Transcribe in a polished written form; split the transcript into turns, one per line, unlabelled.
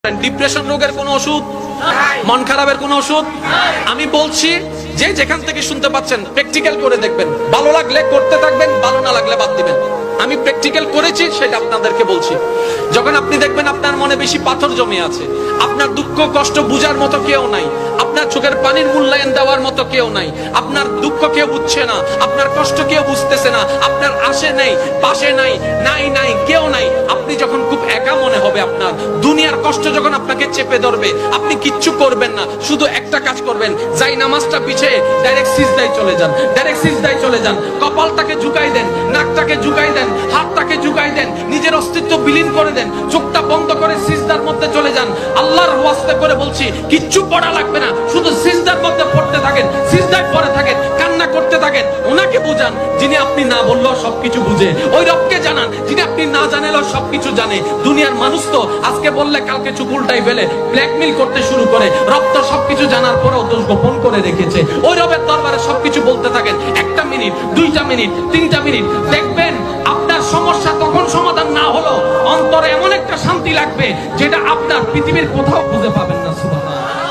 Depression রোগের কোনো ওষুধ, মন খারাপের কোনো ওষুধ আমি বলছি যে যেখান থেকে শুনতে পাচ্ছেন প্র্যাকটিক্যাল করে দেখবেন, ভালো লাগলে করতে থাকবেন, ভালো না লাগলে বাদ দিবেন। আমি প্র্যাকটিক্যাল করেছি সেটা আপনাদেরকে বলছি। যখন আপনি দেখবেন আপনার মনে বেশি পাথর জমে আছে, আপনার দুঃখ কষ্ট বুঝার মতো কেউ নাই, আপনার চোখের পানির মূল্যায়ন দেওয়ার মতো কেউ নাই, আপনার দুঃখ কেউ বুঝছে না, আপনার কষ্ট কেউ বুঝতেছে না, আপনার আশে নেই পাশে নাই নাই নাই কেউ নাই, আপনি যখন খুব একা মনে হবে, আপনার দুনিয়ার কষ্ট যখন আপনাকে চেপে ধরবে, আপনি কিচ্ছু করবেন না, শুধু একটা কাজ করবেন, যাই নামাজটা পিছিয়ে ডাইরেক্ট সিজদায় চলে যান, ডাইরেক্ট সিজদায় চলে যান, কপালটাকে ঝুঁকাই দেন, নাকটাকে ঝুঁকাই দেন, হাতটাকে ঝুঁকাই দেন, নিজের অস্তিত্ব বিলীন করে দেন, চোখটা বন্ধ করে সিজদার মধ্যে চলে যান। আল্লাহর ওয়াস্তে করে বলছি, কিচ্ছু পড়া লাগবে না, শুধু সিজদার মধ্যে পড়তে থাকেন, সিজদায় পড়ে থাকেন, কান্না করতে থাকেন। ওনাকে বুঝান যিনি আপনি না বললেও সবকিছু বুঝে, ওই রবকে জানান যিনি আপনি না জানালেও সবকিছু জানে। দুনিয়ার মানুষ তো আজকে বললে কালকে চুপ উল্টাই ফেলে, ব্ল্যাকমেল করতে শুরু করে। রব তো সবকিছু জানার পরেও দোষ গোপন করে রেখেছে। ওই রবের দরবারে সবকিছু বলতে থাকেন, 1টা মিনিট 2টা মিনিট 3টা মিনিট, দেখবেন আপনার সমস্যা তখন সমাধান না হলো অন্তরে এমন একটা শান্তি লাগবে যেটা আপনার পৃথিবীর কোথাও খুঁজে পাবেন না। সুবহানাল্লাহ।